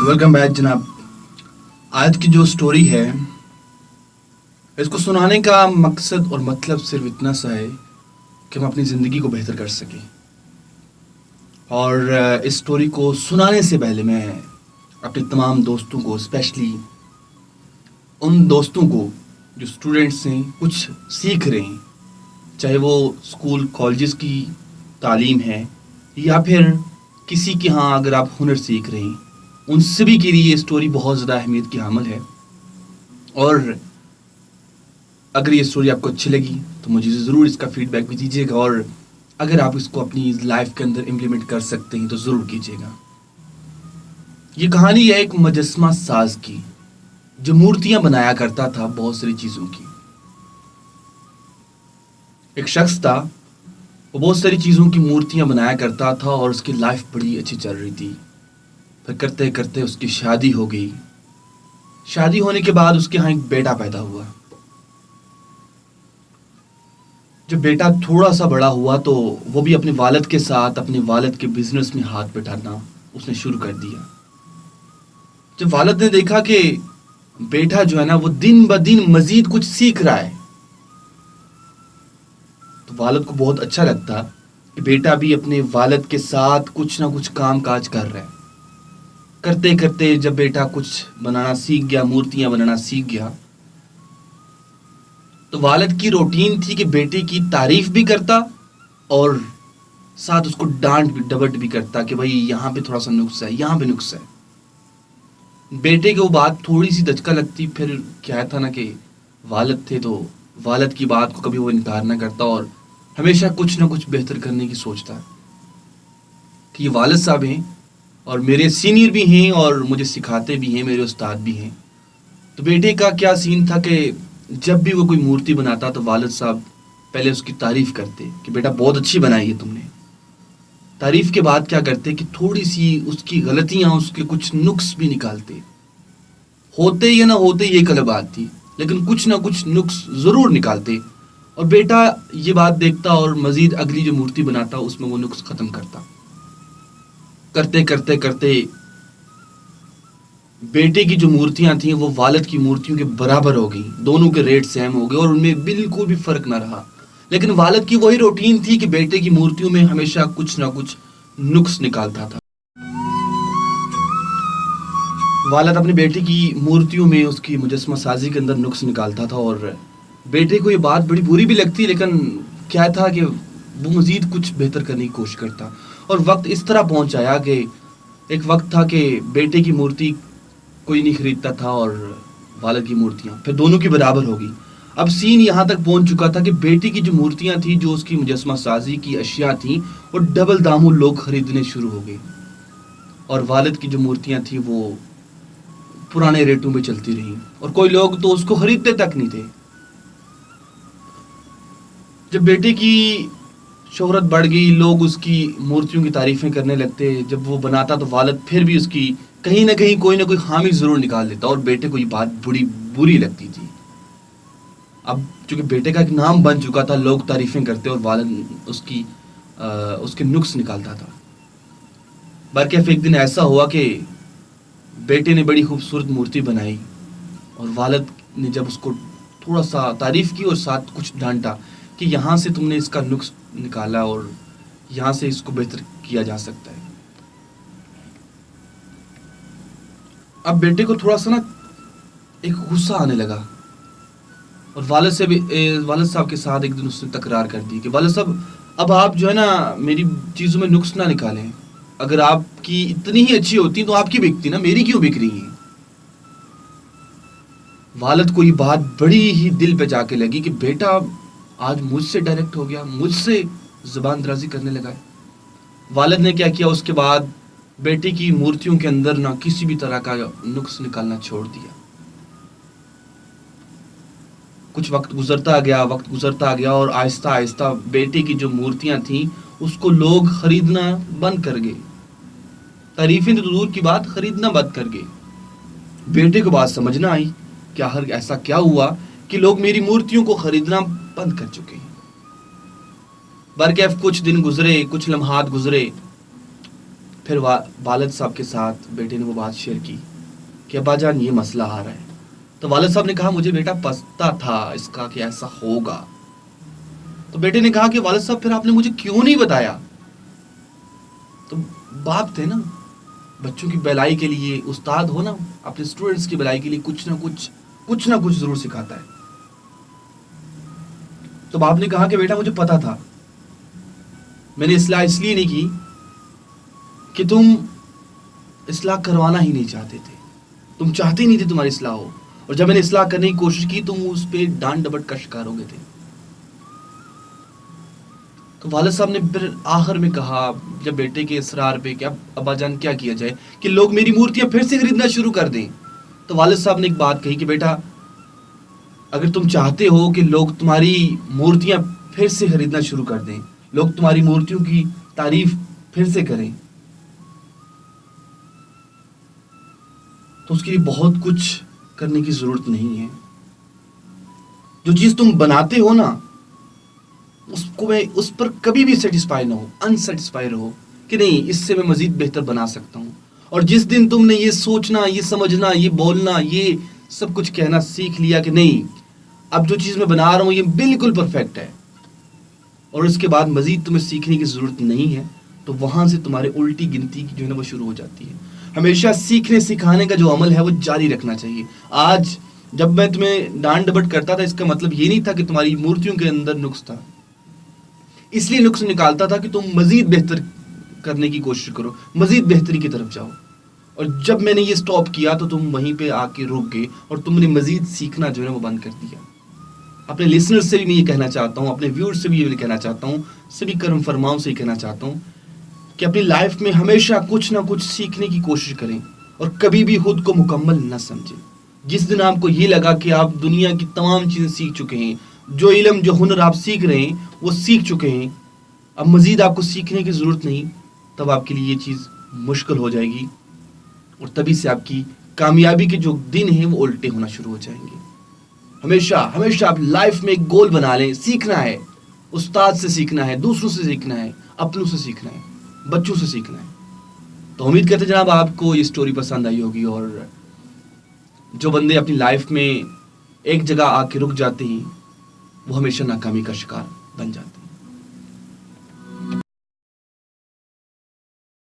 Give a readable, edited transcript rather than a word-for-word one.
Welcome back जनाब। आज की जो स्टोरी है इसको सुनाने का मकसद और मतलब सिर्फ इतना सा है कि हम अपनी ज़िंदगी को बेहतर कर सकें। और इस स्टोरी को सुनाने से पहले मैं अपने तमाम दोस्तों को, स्पेशली उन दोस्तों को जो स्टूडेंट्स हैं, कुछ सीख रहे हैं, चाहे वो स्कूल कॉलेजेस की तालीम है या फिर किसी के यहाँ अगर आप हुनर सीख रहे हैं, उन सभी के लिए ये स्टोरी बहुत ज़्यादा अहमियत की हामिल है। और अगर ये स्टोरी आपको अच्छी लगी तो मुझे ज़रूर इसका फीडबैक भी दीजिएगा, और अगर आप इसको अपनी लाइफ के अंदर इम्प्लीमेंट कर सकते हैं तो ज़रूर कीजिएगा। ये कहानी है एक मुजस्समा साज की जो मूर्तियां बनाया करता था बहुत सारी चीज़ों की। एक शख्स था, वो बहुत सारी चीज़ों की मूर्तियां बनाया करता था और उसकी लाइफ बड़ी अच्छी चल रही थी। फिर करते करते उसकी शादी हो गई। शादी होने के बाद उसके यहाँ एक बेटा पैदा हुआ। जब बेटा थोड़ा सा बड़ा हुआ तो वो भी अपने वालिद के साथ अपने वालिद के बिजनेस में हाथ बटाना उसने शुरू कर दिया। जब वालिद ने देखा कि बेटा जो है ना वो दिन ब दिन मजीद कुछ सीख रहा है, तो वालिद को बहुत अच्छा लगता कि बेटा भी अपने वालिद के साथ कुछ ना कुछ काम काज कर रहा है। करते करते जब बेटा कुछ बनाना सीख गया, मूर्तियां बनाना सीख गया, तो वालिद की रूटीन थी कि बेटे की तारीफ भी करता और साथ उसको डांट भी, डबट भी करता कि भाई यहाँ पे थोड़ा सा नुक्स है, यहाँ पे नुक्स है। बेटे को वो बात थोड़ी सी दचका लगती। फिर क्या था ना कि वालिद थे तो वालिद की बात को कभी वो इनकार ना करता और हमेशा कुछ ना कुछ बेहतर करने की सोचता कि ये वालिद साहब हैं और मेरे सीनियर भी हैं और मुझे सिखाते भी हैं, मेरे उस्ताद भी हैं। तो बेटे का क्या सीन था कि जब भी वो कोई मूर्ति बनाता तो वालिद साहब पहले उसकी तारीफ करते कि बेटा बहुत अच्छी बनाई है तुमने। तारीफ के बाद क्या करते कि थोड़ी सी उसकी गलतियां, उसके कुछ नुक्स भी निकालते। होते या ना होते ये एक अलग बात थी, लेकिन कुछ ना कुछ नुक्स जरूर निकालते। और बेटा ये बात देखता और मजीद अगली जो मूर्ति बनाता उसमें वो नुक्स खत्म करता। करते करते करते बेटे की जो मूर्तियां थी वो वालिद की मूर्तियों के बराबर हो गई। दोनों के रेट सेम हो गए और उनमें बिल्कुल भी फर्क ना रहा। लेकिन वालिद की वही रूटीन थी कि बेटे की मूर्तियों में हमेशा कुछ ना कुछ नुक्स निकालता था। वालिद अपने बेटे की मूर्तियों में, उसकी मुजस्समा साजी के अंदर नुक्स निकालता था और बेटे को ये बात बड़ी बुरी भी लगती, लेकिन क्या था कि वो मजीद कुछ बेहतर करने की कोशिश करता। और वक्त इस तरह पहुंच आया कि एक वक्त था कि बेटे की मूर्ति कोई नहीं खरीदता था और वालिद की मूर्तियां फिर दोनों की बराबर हो गई। अब सीन यहाँ तक पहुंच चुका था कि बेटी की जो मूर्तियां थी, जो उसकी मुजस्समा साजी की अशिया थी, वो डबल दामों लोग खरीदने शुरू हो गए और वालिद की जो मूर्तियां थी वो पुराने रेटों में चलती रही और कोई लोग तो उसको खरीदते तक नहीं थे। जब बेटे की शोहरत बढ़ गई, लोग उसकी मूर्तियों की तारीफें करने लगते। जब वो बनाता तो वालिद फिर भी उसकी कहीं ना कहीं कोई ना कोई खामी जरूर निकाल देता और बेटे को ये बात बड़ी बुरी लगती थी। अब चूंकि बेटे का एक नाम बन चुका था, लोग तारीफें करते और वालिद उसके नुक्स निकालता था। बरकैफ एक दिन ऐसा हुआ कि बेटे ने बड़ी खूबसूरत मूर्ति बनाई और वालिद ने जब उसको थोड़ा सा तारीफ की और साथ कुछ डांटा कि यहाँ से तुमने इसका नुक्स निकाला और यहाँ से इसको बेहतर किया जा सकता है। अब बेटे को थोड़ा सा ना एक गुस्सा आने लगा और वालिद से भी वालिद साहब के साथ एक दिन उसने तकरार कर दी कि वालिद साहब, अब आप जो है ना मेरी चीज़ों में नुक्स ना निकालें। अगर आपकी इतनी ही अच्छी होती तो आपकी बिकती ना, मेरी क्यों बिक रही है। वालिद को ये बात बड़ी ही दिल पे जाके लगी कि बेटा आज मुझसे डायरेक्ट हो गया, मुझसे जुबान दराजी करने लगा है। वालिद ने क्या किया, उसके बाद बेटे की मूर्तियों के अंदर ना किसी भी तरह का नुक्स निकालना छोड़ दिया। कुछ वक्त गुजरता गया और आहिस्ता आहिस्ता बेटे की जो मूर्तियां थी उसको लोग खरीदना बंद कर गए। तारीफें तो दूर की बात, खरीदना बंद कर गए। बेटे को बात समझ ना आई कि आखिर ऐसा क्या हुआ कि लोग मेरी मूर्तियों को खरीदना बंद कर चुके हैं। बरकैफ कुछ दिन गुजरे, कुछ लम्हात गुजरे, پھر والد صاحب کے ساتھ بیٹے نے وہ بات شیئر کی کہ ابا جان یہ مسئلہ آ رہا ہے. تو والد صاحب نے کہا مجھے بیٹا پتا تھا اس کا کہ ایسا ہوگا. تو بیٹے نے کہا کہ والد صاحب پھر آپ نے مجھے کیوں نہیں بتایا. تو باپ تھے نا, بچوں کی بھلائی کے لیے استاد ہو نا, اپنے اسٹوڈنٹس کی بھلائی کے لیے کچھ نہ کچھ ضرور سکھاتا ہے. تو باپ نے کہا کہ بیٹا مجھے پتا تھا, میں نے اصلاح اس لیے نہیں کی کہ تم اصلاح کروانا ہی نہیں چاہتے تھے, تم چاہتے نہیں تھے تمہاری اصلاح ہو, اور جب میں نے اصلاح کرنے کی کوشش کی تم اس پہ ڈانٹ ڈپٹ کا شکار ہو گئے تھے. تو والد صاحب نے پھر آخر میں کہا جب بیٹے کے اصرار پہ کہ اب ابا جان کیا کیا جائے کہ لوگ میری مورتیاں پھر سے خریدنا شروع کر دیں. تو والد صاحب نے ایک بات کہی کہ بیٹا اگر تم چاہتے ہو کہ لوگ تمہاری مورتیاں پھر سے خریدنا شروع کر دیں, لوگ تمہاری مورتیوں کی تعریف پھر سے کریں, تو اس کے لیے بہت کچھ کرنے کی ضرورت نہیں ہے. جو چیز تم بناتے ہو نا اس پر کبھی بھی سیٹسفائی نہ ہو, انسیٹسفائی رہو کہ نہیں اس سے میں مزید بہتر بنا سکتا ہوں. اور جس دن تم نے یہ سوچنا, یہ سمجھنا, یہ بولنا, یہ سب کچھ کہنا سیکھ لیا کہ نہیں اب جو چیز میں بنا رہا ہوں یہ بالکل پرفیکٹ ہے, اور اس کے بعد مزید تمہیں سیکھنے کی ضرورت نہیں ہے, تو وہاں سے تمہارے الٹی گنتی کی جو ہے نا وہ شروع ہو جاتی ہے. ہمیشہ سیکھنے سکھانے کا جو عمل ہے وہ جاری رکھنا چاہیے. آج جب میں تمہیں ڈانٹ ڈپٹ کرتا تھا اس کا مطلب یہ نہیں تھا کہ تمہاری مورتیوں کے اندر نقص تھا, اس لیے نقص نکالتا تھا کہ تم مزید بہتر کرنے کی کوشش کرو, مزید بہتری کی طرف جاؤ. اور جب میں نے یہ سٹاپ کیا تو تم وہیں پہ آ کے رک گئے اور تم نے مزید سیکھنا جو ہے وہ بند کر دیا. اپنے لسنر سے بھی میں یہ کہنا چاہتا ہوں, اپنے ویور سے بھی یہ کہنا چاہتا ہوں, سبھی کرم فرماؤں سے یہ کہنا چاہتا ہوں کہ اپنی لائف میں ہمیشہ کچھ نہ کچھ سیکھنے کی کوشش کریں, اور کبھی بھی خود کو مکمل نہ سمجھیں. جس دن آپ کو یہ لگا کہ آپ دنیا کی تمام چیزیں سیکھ چکے ہیں, جو علم جو ہنر آپ سیکھ رہے ہیں وہ سیکھ چکے ہیں, اب مزید آپ کو سیکھنے کی ضرورت نہیں, تب آپ کے لیے یہ چیز مشکل ہو جائے گی, اور تبھی سے آپ کی کامیابی کے جو دن ہیں وہ الٹے ہونا شروع ہو جائیں گے. ہمیشہ آپ لائف میں ایک گول بنا لیں, سیکھنا ہے, استاد سے سیکھنا ہے, دوسروں سے سیکھنا ہے, اپنوں سے سیکھنا ہے, بچوں سے سیکھنا ہے. تو امید کرتے جناب آپ کو یہ سٹوری پسند آئی ہوگی, اور جو بندے اپنی لائف میں ایک جگہ آ کے رک جاتے ہیں وہ ہمیشہ ناکامی کا شکار بن جاتے ہیں.